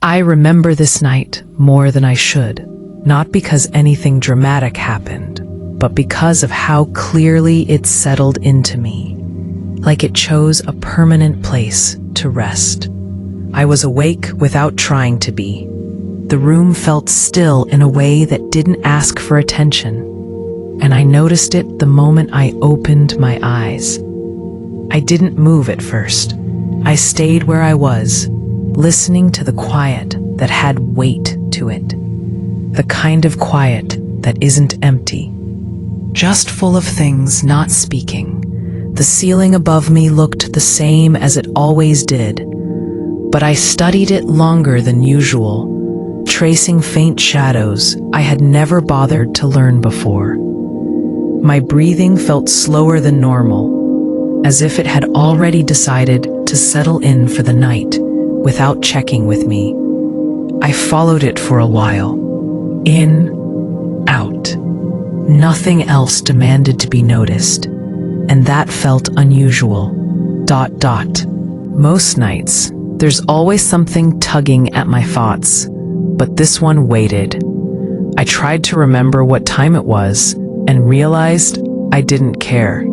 I remember this night more than I should, not because anything dramatic happened, but because of how clearly it settled into me, like it chose a permanent place to rest. I was awake without trying to be. The room felt still in a way that didn't ask for attention, and I noticed it the moment I opened my eyes. I didn't move at first. I stayed where I was, listening to the quiet that had weight to it. The kind of quiet that isn't empty, just full of things not speaking. The ceiling above me looked the same as it always did, but I studied it longer than usual, tracing faint shadows I had never bothered to learn before. My breathing felt slower than normal, as if it had already decided to settle in for the night without checking with me. I followed it for a while. In, out. Nothing else demanded to be noticed, and that felt unusual. Most nights, there's always something tugging at my thoughts, but this one waited. I tried to remember what time it was and realized I didn't care.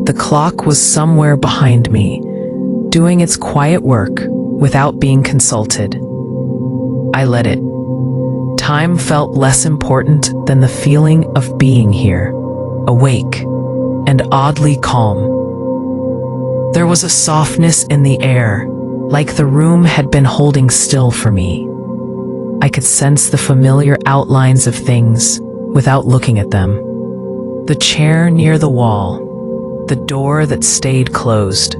The clock was somewhere behind me, doing its quiet work without being consulted. I let it. Time felt less important than the feeling of being here, awake and oddly calm. There was a softness in the air, like the room had been holding still for me. I could sense the familiar outlines of things without looking at them. The chair near the wall, the door that stayed closed,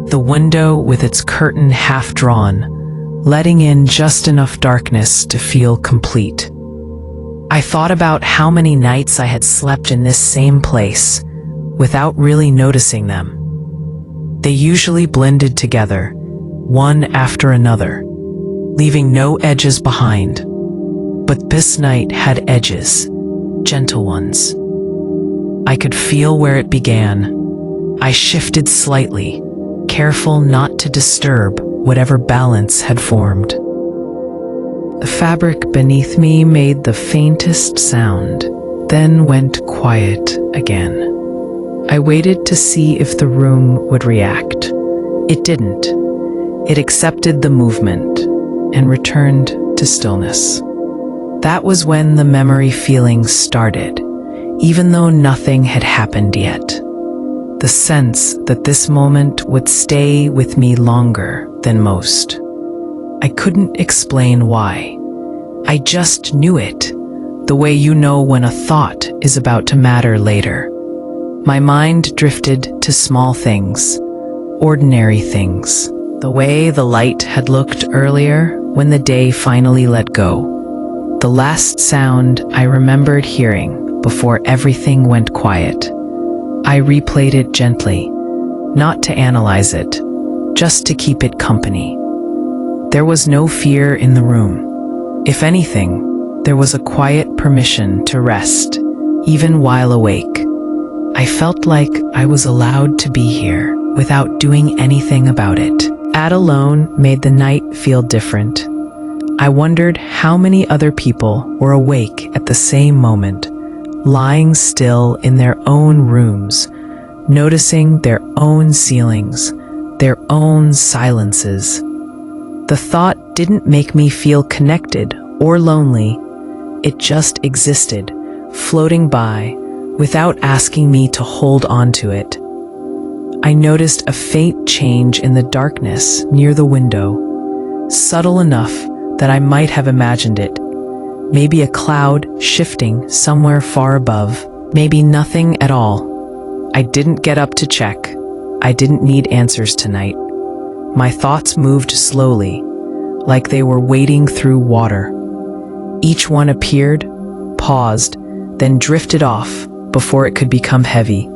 the window with its curtain half drawn, letting in just enough darkness to feel complete. I thought about how many nights I had slept in this same place without really noticing them. They usually blended together, one after another, leaving no edges behind. But this night had edges, gentle ones. I could feel where it began. I shifted slightly, careful not to disturb whatever balance had formed. The fabric beneath me made the faintest sound, then went quiet again. I waited to see if the room would react. It didn't. It accepted the movement and returned to stillness. That was when the memory feelings started, even though nothing had happened yet. The sense that this moment would stay with me longer than most. I couldn't explain why. I just knew it, the way you know when a thought is about to matter later. My mind drifted to small things, ordinary things, the way the light had looked earlier when the day finally let go. The last sound I remembered hearing before everything went quiet. I replayed it gently, not to analyze it, just to keep it company. There was no fear in the room. If anything, there was a quiet permission to rest, even while awake. I felt like I was allowed to be here without doing anything about it. That alone made the night feel different. I wondered how many other people were awake at the same moment, lying still in their own rooms, noticing their own ceilings, their own silences. The thought didn't make me feel connected or lonely. It just existed, floating by, without asking me to hold on to it. I noticed a faint change in the darkness near the window, subtle enough that I might have imagined it. Maybe a cloud shifting somewhere far above, maybe nothing at all. I didn't get up to check. I didn't need answers tonight. My thoughts moved slowly, like they were wading through water. Each one appeared, paused, then drifted off before it could become heavy.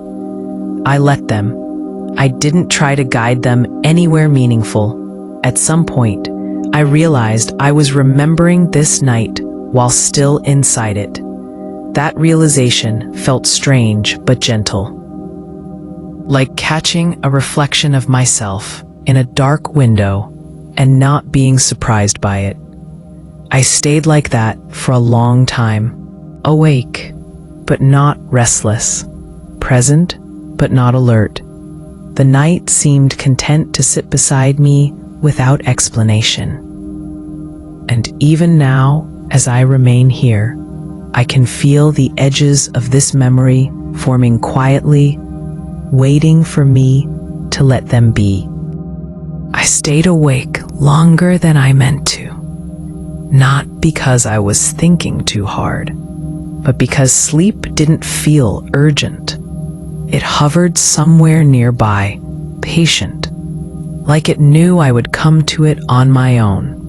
I let them. I didn't try to guide them anywhere meaningful. At some point, I realized I was remembering this night while still inside it. That realization felt strange but gentle. Like catching a reflection of myself in a dark window, and not being surprised by it. I stayed like that for a long time, awake, but not restless, present, but not alert. The night seemed content to sit beside me without explanation. And even now, as I remain here, I can feel the edges of this memory forming quietly, waiting for me to let them be. I stayed awake longer than I meant to, not because I was thinking too hard, but because sleep didn't feel urgent. It hovered somewhere nearby, patient, like it knew I would come to it on my own.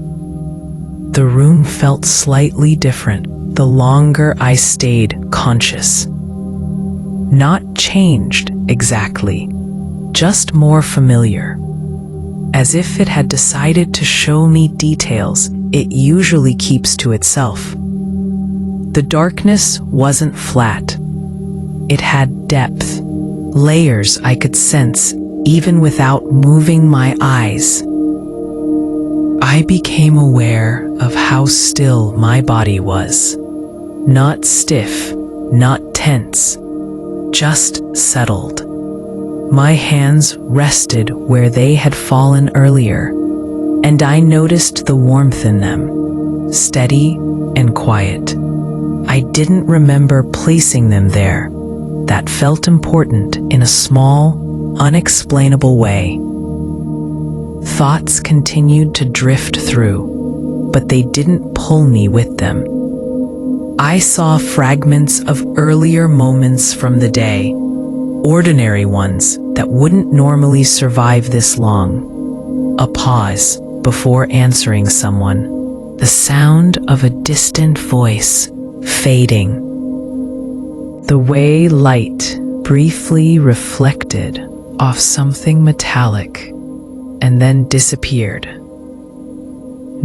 The room felt slightly different the longer I stayed conscious. Not changed exactly, just more familiar. As if it had decided to show me details it usually keeps to itself. The darkness wasn't flat. It had depth, layers I could sense even without moving my eyes. I became aware of how still my body was. Not stiff, not tense, just settled. My hands rested where they had fallen earlier, and I noticed the warmth in them, steady and quiet. I didn't remember placing them there. That felt important in a small, unexplainable way. Thoughts continued to drift through, but they didn't pull me with them. I saw fragments of earlier moments from the day, ordinary ones that wouldn't normally survive this long. A pause before answering someone, the sound of a distant voice fading. The way light briefly reflected off something metallic and then disappeared.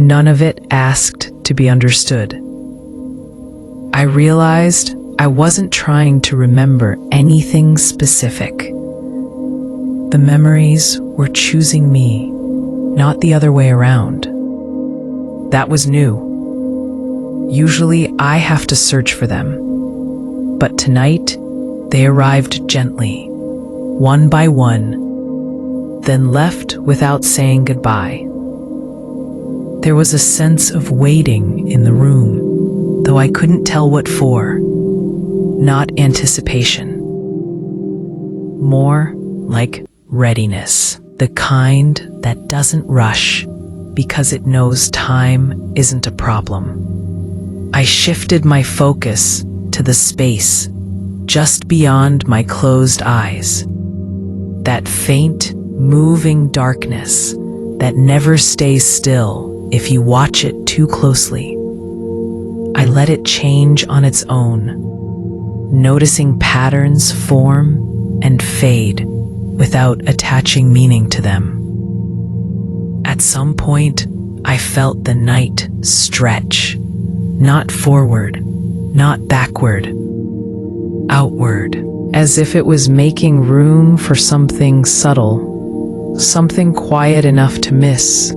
None of it asked to be understood. I realized I wasn't trying to remember anything specific. The memories were choosing me, not the other way around. That was new. Usually I have to search for them, but tonight they arrived gently, one by one, then left without saying goodbye. There was a sense of waiting in the room, though I couldn't tell what for. Not anticipation. More like readiness, the kind that doesn't rush because it knows time isn't a problem. I shifted my focus to the space just beyond my closed eyes. That faint, moving darkness that never stays still if you watch it too closely. I let it change on its own, noticing patterns form and fade without attaching meaning to them. At some point, I felt the night stretch, not forward, not backward, outward, as if it was making room for something subtle, something quiet enough to miss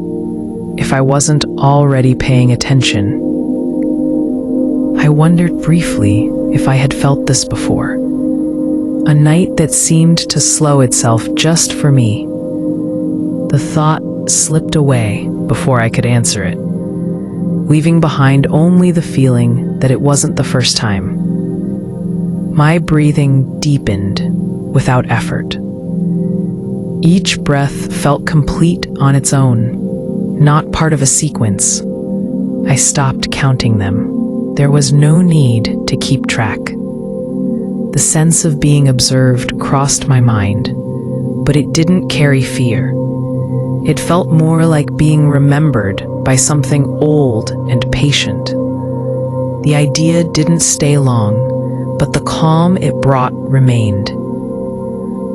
if I wasn't already paying attention. I wondered briefly if I had felt this before. A night that seemed to slow itself just for me. The thought slipped away before I could answer it, leaving behind only the feeling that it wasn't the first time. My breathing deepened without effort. Each breath felt complete on its own, not part of a sequence. I stopped counting them. There was no need to keep track. The sense of being observed crossed my mind, but it didn't carry fear. It felt more like being remembered by something old and patient. The idea didn't stay long, but the calm it brought remained.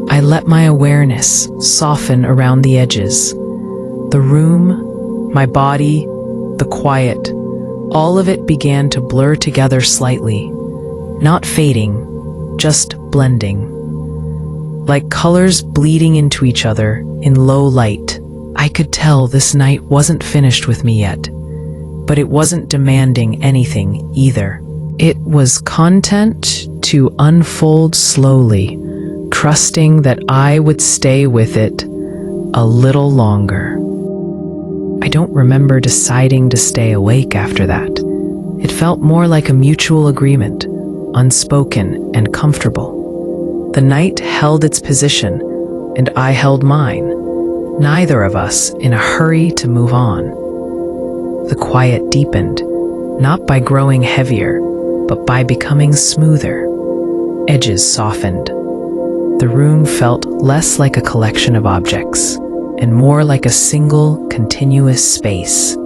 I let my awareness soften around the edges. The room, my body, the quiet, all of it began to blur together slightly, not fading, just blending. Like colors bleeding into each other in low light, I could tell this night wasn't finished with me yet, but it wasn't demanding anything either. It was content to unfold slowly, trusting that I would stay with it a little longer. I don't remember deciding to stay awake after that. It felt more like a mutual agreement, unspoken and comfortable. The night held its position, and I held mine, neither of us in a hurry to move on. The quiet deepened, not by growing heavier, but by becoming smoother. Edges softened. The room felt less like a collection of objects and more like a single, continuous space.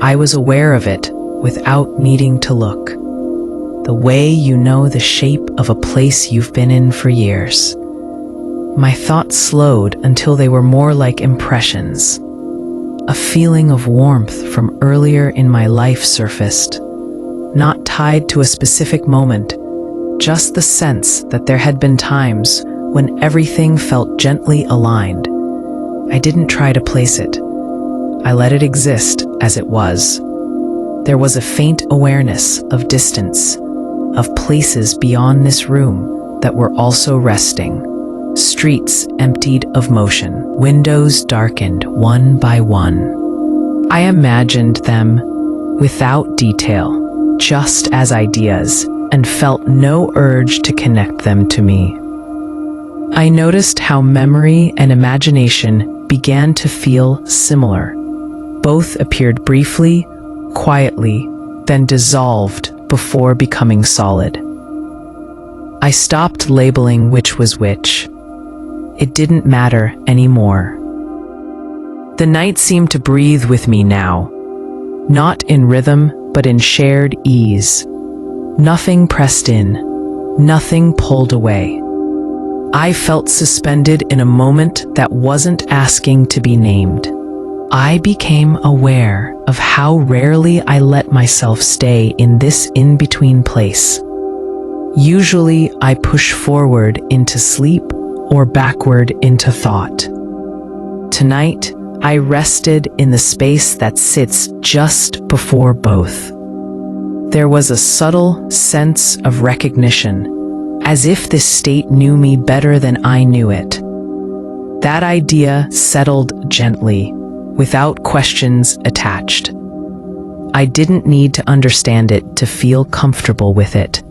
I was aware of it without needing to look. The way you know the shape of a place you've been in for years. My thoughts slowed until they were more like impressions. A feeling of warmth from earlier in my life surfaced, not tied to a specific moment, just the sense that there had been times when everything felt gently aligned. I didn't try to place it. I let it exist as it was. There was a faint awareness of distance, of places beyond this room that were also resting. Streets emptied of motion, windows darkened one by one. I imagined them without detail, just as ideas, and felt no urge to connect them to me. I noticed how memory and imagination began to feel similar. Both appeared briefly, quietly, then dissolved before becoming solid. I stopped labeling which was which. It didn't matter anymore. The night seemed to breathe with me now, not in rhythm, but in shared ease. Nothing pressed in, nothing pulled away. I felt suspended in a moment that wasn't asking to be named. I became aware of how rarely I let myself stay in this in-between place. Usually, I push forward into sleep or backward into thought. Tonight, I rested in the space that sits just before both. There was a subtle sense of recognition, as if this state knew me better than I knew it. That idea settled gently, without questions attached. I didn't need to understand it to feel comfortable with it.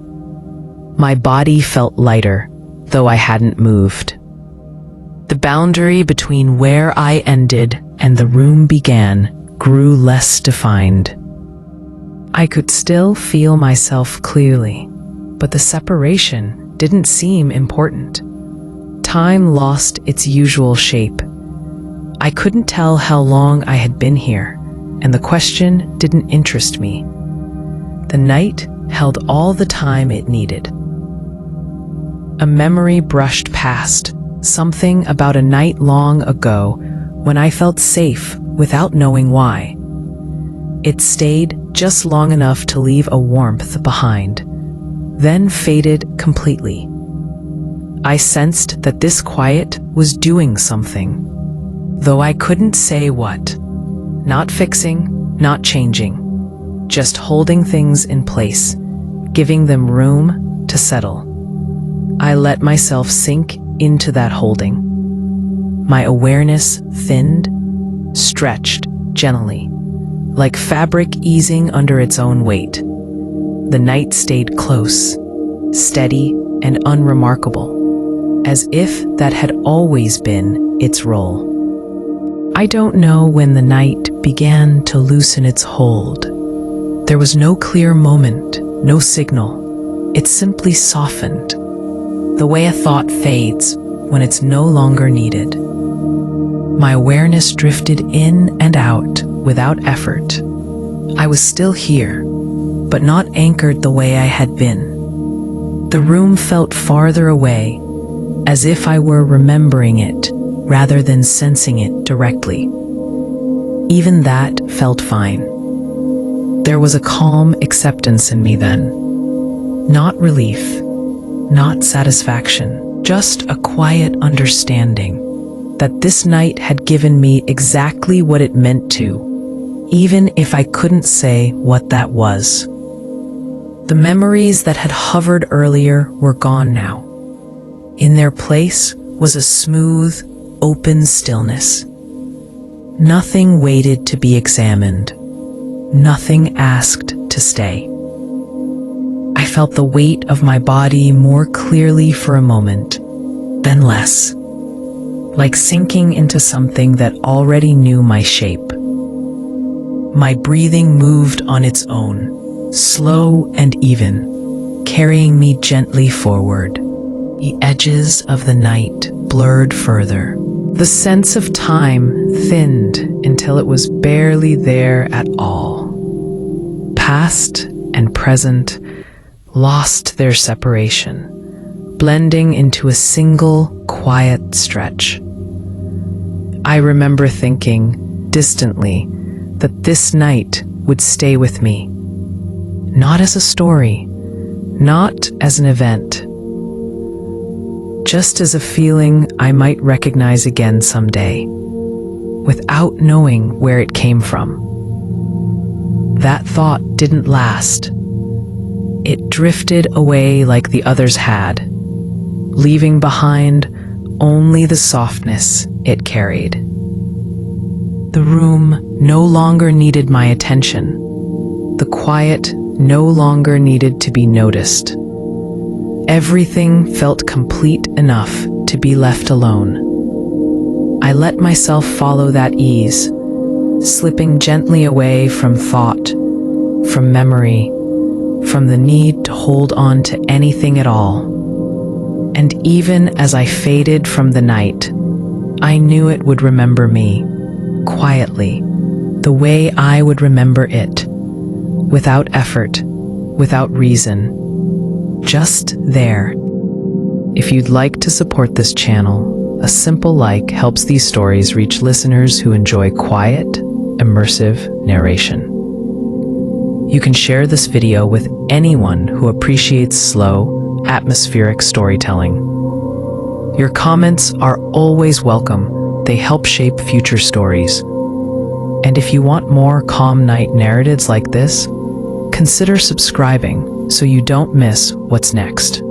My body felt lighter, though I hadn't moved. The boundary between where I ended and the room began grew less defined. I could still feel myself clearly, but the separation didn't seem important. Time lost its usual shape. I couldn't tell how long I had been here, and the question didn't interest me. The night held all the time it needed. A memory brushed past, something about a night long ago when I felt safe without knowing why. It stayed just long enough to leave a warmth behind, then faded completely. I sensed that this quiet was doing something, though I couldn't say what. Not fixing, not changing, just holding things in place, giving them room to settle. I let myself sink into that holding. My awareness thinned, stretched gently, like fabric easing under its own weight. The night stayed close, steady and unremarkable, as if that had always been its role. I don't know when the night began to loosen its hold. There was no clear moment, no signal. It simply softened, the way a thought fades when it's no longer needed. My awareness drifted in and out without effort. I was still here, but not anchored the way I had been. The room felt farther away, as if I were remembering it rather than sensing it directly. Even that felt fine. There was a calm acceptance in me then. Not relief, not satisfaction, just a quiet understanding. that this night had given me exactly what it meant to, even if I couldn't say what that was. The memories that had hovered earlier were gone now. In their place was a smooth, open stillness. Nothing waited to be examined. Nothing asked to stay. I felt the weight of my body more clearly for a moment, then less, like sinking into something that already knew my shape. My breathing moved on its own, slow and even, carrying me gently forward. The edges of the night blurred further. The sense of time thinned until it was barely there at all. Past and present lost their separation, blending into a single, quiet stretch. I remember thinking, distantly, that this night would stay with me. Not as a story, not as an event, just as a feeling I might recognize again someday, without knowing where it came from. That thought didn't last. It drifted away like the others had, leaving behind only the softness it carried. The room no longer needed my attention. The quiet no longer needed to be noticed. Everything felt complete enough to be left alone. I let myself follow that ease, slipping gently away from thought, from memory, from the need to hold on to anything at all. And even as I faded from the night, I knew it would remember me, quietly, the way I would remember it, without effort, without reason, just there. If you'd like to support this channel, a simple like helps these stories reach listeners who enjoy quiet, immersive narration. You can share this video with anyone who appreciates slow, atmospheric storytelling. Your comments are always welcome. They help shape future stories. And if you want more calm night narratives like this, consider subscribing so you don't miss what's next.